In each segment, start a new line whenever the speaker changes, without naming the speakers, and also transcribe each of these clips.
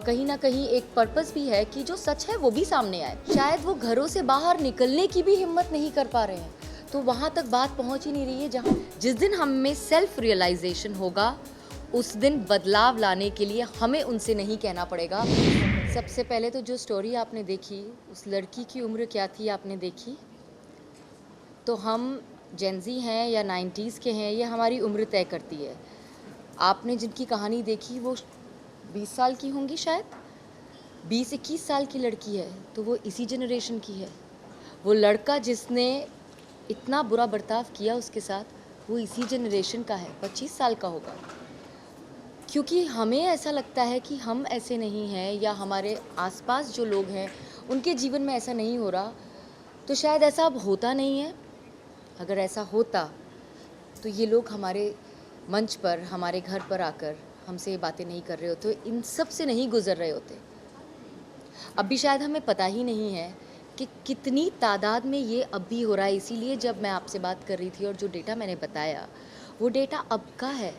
कहीं ना कहीं एक पर्पस भी है कि जो सच है वो भी सामने आए। शायद वो घरों से बाहर निकलने की भी हिम्मत नहीं कर पा रहे हैं, तो वहाँ तक बात पहुँच ही नहीं रही है। जहाँ जिस दिन हम में सेल्फ रियलाइजेशन होगा उस दिन बदलाव लाने के लिए हमें उनसे नहीं कहना पड़ेगा। सबसे पहले तो जो स्टोरी आपने देखी, उस लड़की की उम्र क्या थी आपने देखी? तो हम जेंजी हैं या 90s के हैं, ये हमारी उम्र तय करती है। आपने जिनकी कहानी देखी वो 20 साल की होंगी, शायद 20-21 साल की लड़की है, तो वो इसी जनरेशन की है। वो लड़का जिसने इतना बुरा बर्ताव किया उसके साथ, वो इसी जनरेशन का है, 25 साल का होगा। क्योंकि हमें ऐसा लगता है कि हम ऐसे नहीं हैं, या हमारे आसपास जो लोग हैं उनके जीवन में ऐसा नहीं हो रहा, तो शायद ऐसा अब होता नहीं है। अगर ऐसा होता तो ये लोग हमारे मंच पर, हमारे घर पर आकर हमसे ये बातें नहीं कर रहे होते, इन सब से नहीं गुजर रहे होते। अब भी शायद हमें पता ही नहीं है कि कितनी तादाद में ये अब भी हो रहा है। इसीलिए जब मैं आपसे बात कर रही थी और जो डेटा मैंने बताया, वो डेटा अब का है।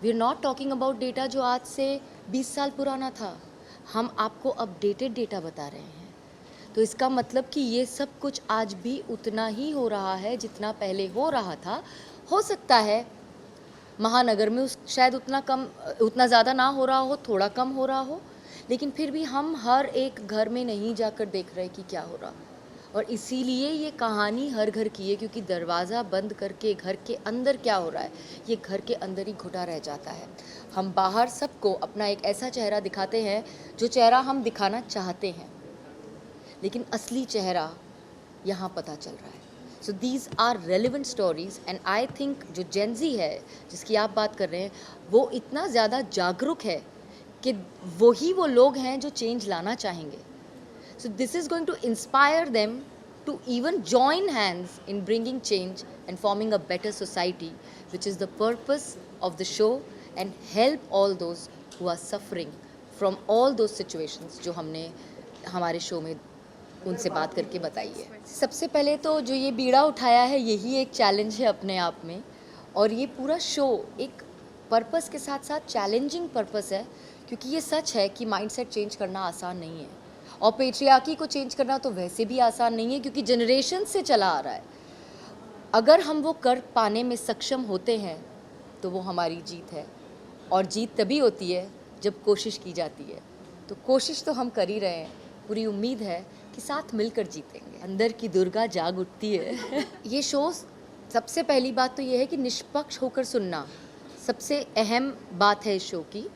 We are not talking about data जो आज से 20 साल पुराना था। हम आपको अपडेटेड डेटा बता रहे हैं। तो इसका मतलब कि ये सब कुछ आज भी उतना ही हो रहा है जितना पहले हो रहा था। हो सकता है महानगर में शायद उतना ज़्यादा ना हो रहा हो, थोड़ा कम हो रहा हो, लेकिन फिर भी हम हर एक घर में नहीं जाकर देख रहे कि क्या हो रहा। और इसीलिए ये कहानी हर घर की है, क्योंकि दरवाज़ा बंद करके घर के अंदर क्या हो रहा है, ये घर के अंदर ही घुटा रह जाता है। हम बाहर सबको अपना एक ऐसा चेहरा दिखाते हैं जो चेहरा हम दिखाना चाहते हैं, लेकिन असली चेहरा यहाँ पता चल रहा है। So these are relevant stories, and I think जो जेंजी है जिसकी आप बात कर रहे हैं, वो इतना ज़्यादा जागरूक है कि वही वो लोग हैं जो चेंज लाना चाहेंगे। So this is going to inspire them to even join hands in bringing change and forming a better society, which is the purpose of the show, and help all those who are suffering from all those situations जो हमने हमारे show में उनसे बात करके बताई है। सबसे पहले तो जो ये बीड़ा उठाया है, यही एक चैलेंज है अपने आप में, और ये पूरा शो एक पर्पस के साथ साथ चैलेंजिंग पर्पस है, क्योंकि ये सच है कि माइंडसेट चेंज करना आसान नहीं है, और पेट्रियार्की को चेंज करना तो वैसे भी आसान नहीं है, क्योंकि जनरेशन से चला आ रहा है। अगर हम वो कर पाने में सक्षम होते हैं तो वो हमारी जीत है, और जीत तभी होती है जब कोशिश की जाती है। तो कोशिश तो हम कर ही रहे हैं, पूरी उम्मीद है कि साथ मिलकर जीतेंगे। अंदर की दुर्गा जाग उठती है। ये शो, सबसे पहली बात तो ये है कि निष्पक्ष होकर सुनना सबसे अहम बात है इस शो की,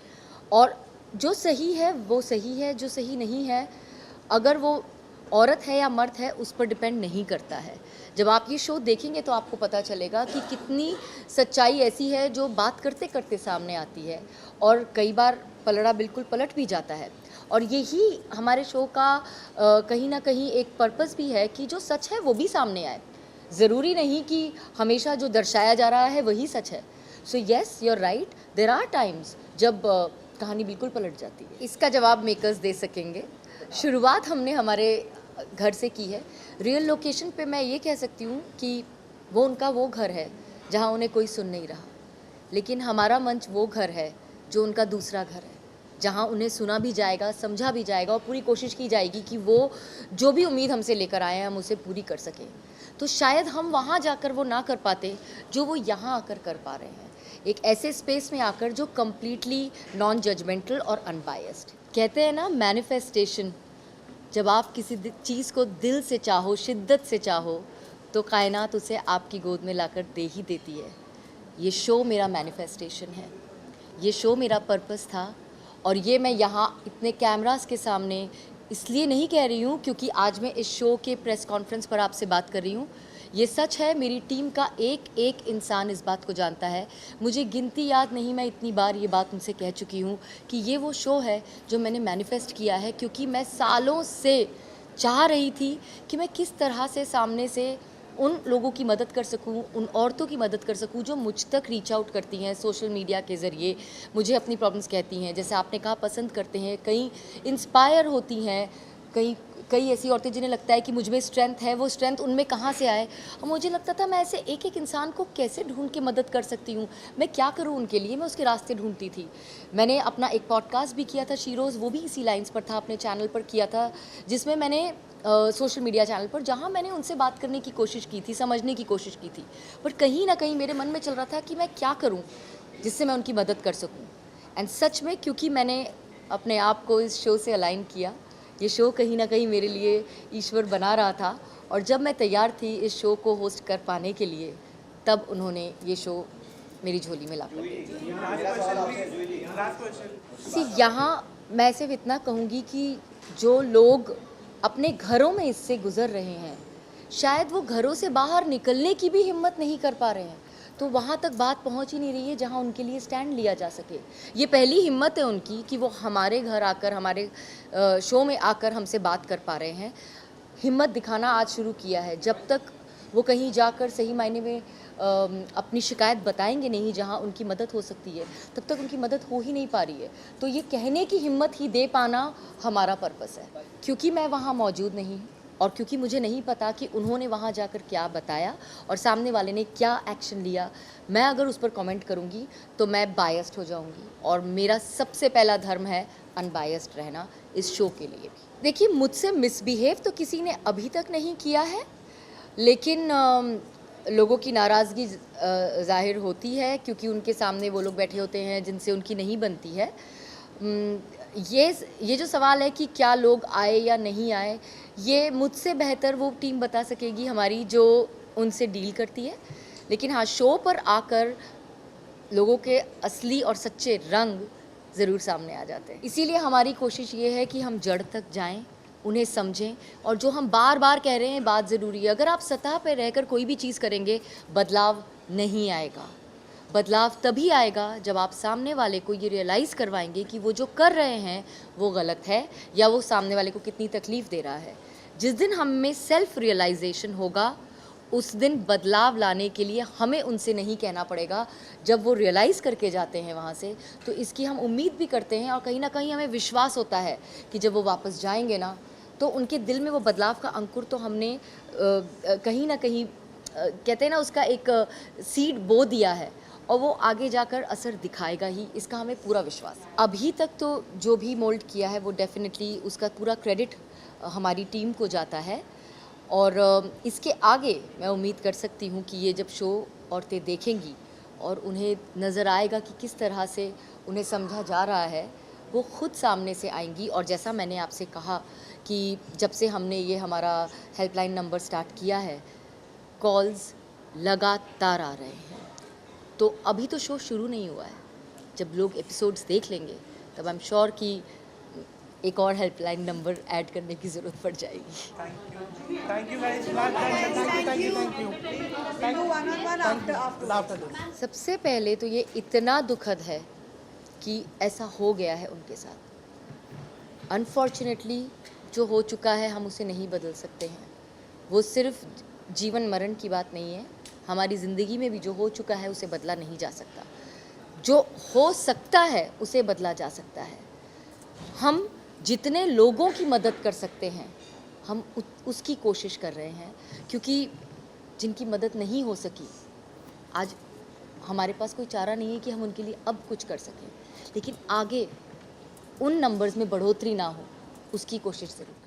और जो सही है वो सही है, जो सही नहीं है, अगर वो औरत है या मर्द है, उस पर डिपेंड नहीं करता है। जब आप ये शो देखेंगे तो आपको पता चलेगा कि कितनी सच्चाई ऐसी है जो बात करते करते सामने आती है, और कई बार पलड़ा बिल्कुल पलट भी जाता है। और यही हमारे शो का कहीं ना कहीं एक पर्पस भी है कि जो सच है वो भी सामने आए। ज़रूरी नहीं कि हमेशा जो दर्शाया जा रहा है वही सच है। So yes, you are right, there are times जब कहानी बिल्कुल पलट जाती है। इसका जवाब मेकर्स दे सकेंगे। शुरुआत हमने हमारे घर से की है। रियल लोकेशन पे मैं ये कह सकती हूँ कि वो उनका वो घर है जहाँ उन्हें कोई सुन नहीं रहा, लेकिन हमारा मंच वो घर है जो उनका दूसरा घर है, जहाँ उन्हें सुना भी जाएगा, समझा भी जाएगा, और पूरी कोशिश की जाएगी कि वो जो भी उम्मीद हमसे लेकर आए हैं हम उसे पूरी कर सकें। तो शायद हम वहाँ जाकर वो ना कर पाते जो वो यहाँ आकर कर पा रहे हैं, एक ऐसे स्पेस में आकर जो कम्प्लीटली नॉन जजमेंटल और अनबायस्ड। कहते हैं ना, मैनिफेस्टेशन, जब आप किसी चीज़ को दिल से चाहो, शिद्दत से चाहो, तो कायनात उसे आपकी गोद में लाकर दे ही देती है। ये शो मेरा मैनिफेस्टेशन है, ये शो मेरा पर्पस था, और ये मैं यहाँ इतने कैमरास के सामने इसलिए नहीं कह रही हूँ क्योंकि आज मैं इस शो के प्रेस कॉन्फ्रेंस पर आपसे बात कर रही हूँ। ये सच है, मेरी टीम का एक एक इंसान इस बात को जानता है। मुझे गिनती याद नहीं, मैं इतनी बार ये बात उनसे कह चुकी हूँ कि ये वो शो है जो मैंने मैनिफेस्ट किया है, क्योंकि मैं सालों से चाह रही थी कि मैं किस तरह से सामने से उन लोगों की मदद कर सकूं, उन औरतों की मदद कर सकूं जो मुझ तक रीच आउट करती हैं सोशल मीडिया के ज़रिए, मुझे अपनी प्रॉब्लम्स कहती हैं, जैसे आपने कहा पसंद करते हैं, कहीं इंस्पायर होती हैं, कहीं कई ऐसी औरतें जिन्हें लगता है कि मुझ में स्ट्रेंथ है, वो स्ट्रेंथ उनमें कहाँ से आए। और मुझे लगता था मैं ऐसे एक एक इंसान को कैसे ढूंढ के मदद कर सकती हूँ, मैं क्या करूँ उनके लिए, मैं उसके रास्ते ढूंढती थी। मैंने अपना एक पॉडकास्ट भी किया था शीरोज़, वो भी इसी लाइन्स पर था, अपने चैनल पर किया था, जिसमें मैंने सोशल मीडिया चैनल पर, जहाँ मैंने उनसे बात करने की कोशिश की थी, समझने की कोशिश की थी। पर कहीं ना कहीं मेरे मन में चल रहा था कि मैं क्या करूँ जिससे मैं उनकी मदद कर सकूँ। एंड सच में क्योंकि मैंने अपने आप को इस शो से अलाइन किया, ये शो कहीं ना कहीं मेरे लिए ईश्वर बना रहा था, और जब मैं तैयार थी इस शो को होस्ट कर पाने के लिए, तब उन्होंने ये शो मेरी झोली में ला कर दे दिया। यहाँ मैं सिर्फ इतना कहूँगी कि जो लोग अपने घरों में इससे गुजर रहे हैं, शायद वो घरों से बाहर निकलने की भी हिम्मत नहीं कर पा रहे हैं, तो वहाँ तक बात पहुँच ही नहीं रही है जहाँ उनके लिए स्टैंड लिया जा सके। ये पहली हिम्मत है उनकी कि वो हमारे घर आकर, हमारे शो में आकर हमसे बात कर पा रहे हैं। हिम्मत दिखाना आज शुरू किया है। जब तक वो कहीं जाकर सही मायने में अपनी शिकायत बताएंगे नहीं जहाँ उनकी मदद हो सकती है, तब तक उनकी मदद हो ही नहीं पा रही है। तो ये कहने की हिम्मत ही दे पाना हमारा पर्पस है। क्योंकि मैं वहाँ मौजूद नहीं हूँ और क्योंकि मुझे नहीं पता कि उन्होंने वहाँ जाकर क्या बताया और सामने वाले ने क्या एक्शन लिया, मैं अगर उस पर कमेंट करूँगी तो मैं बायस्ड हो जाऊँगी। और मेरा सबसे पहला धर्म है अनबायस्ड रहना इस शो के लिए भी। देखिए, मुझसे मिसबिहेव तो किसी ने अभी तक नहीं किया है, लेकिन लोगों की नाराज़गी ज़ाहिर होती है क्योंकि उनके सामने वो लोग बैठे होते हैं जिनसे उनकी नहीं बनती है। ये जो सवाल है कि क्या लोग आए या नहीं आए, ये मुझसे बेहतर वो टीम बता सकेगी हमारी जो उनसे डील करती है। लेकिन हाँ, शो पर आकर लोगों के असली और सच्चे रंग ज़रूर सामने आ जाते हैं। इसीलिए हमारी कोशिश ये है कि हम जड़ तक जाएं, उन्हें समझें, और जो हम बार बार कह रहे हैं बात ज़रूरी है। अगर आप सतह पर रहकर कोई भी चीज़ करेंगे, बदलाव नहीं आएगा। बदलाव तभी आएगा जब आप सामने वाले को ये रियलाइज़ करवाएंगे कि वो जो कर रहे हैं वो गलत है, या वो सामने वाले को कितनी तकलीफ़ दे रहा है। जिस दिन हम में सेल्फ रियलाइजेशन होगा, उस दिन बदलाव लाने के लिए हमें उनसे नहीं कहना पड़ेगा। जब वो रियलाइज़ करके जाते हैं वहाँ से, तो इसकी हम उम्मीद भी करते हैं और कहीं ना कहीं हमें विश्वास होता है कि जब वो वापस जाएंगे ना, तो उनके दिल में वो बदलाव का अंकुर तो हमने कहीं ना कहीं कहते हैं ना, उसका एक सीड बो दिया है, और वो आगे जाकर असर दिखाएगा ही, इसका हमें पूरा विश्वास है। अभी तक तो जो भी मोल्ड किया है वो डेफिनेटली उसका पूरा क्रेडिट हमारी टीम को जाता है। और इसके आगे मैं उम्मीद कर सकती हूँ कि ये जब शो औरतें देखेंगी और उन्हें नज़र आएगा कि किस तरह से उन्हें समझा जा रहा है, वो खुद सामने से आएंगी। और जैसा मैंने आपसे कहा कि जब से हमने ये हमारा हेल्पलाइन नंबर स्टार्ट किया है, कॉल्स लगातार आ रहे हैं। तो अभी तो शो शुरू नहीं हुआ है। जब लोग एपिसोड्स देख लेंगे तब आई एम श्योर कि एक और हेल्पलाइन नंबर ऐड करने की ज़रूरत पड़ जाएगी।
Thank you guys. Thank you. After this.
सबसे पहले तो ये इतना दुखद है कि ऐसा हो गया है उनके साथ। अनफॉर्चुनेटली जो हो चुका है हम उसे नहीं बदल सकते हैं। वो सिर्फ जीवन मरण की बात नहीं है, हमारी ज़िंदगी में भी जो हो चुका है उसे बदला नहीं जा सकता। जो हो सकता है उसे बदला जा सकता है। हम जितने लोगों की मदद कर सकते हैं हम उसकी कोशिश कर रहे हैं, क्योंकि जिनकी मदद नहीं हो सकी, आज हमारे पास कोई चारा नहीं है कि हम उनके लिए अब कुछ कर सकें, लेकिन आगे उन नंबर्स में बढ़ोतरी ना हो उसकी कोशिश ज़रूर करें।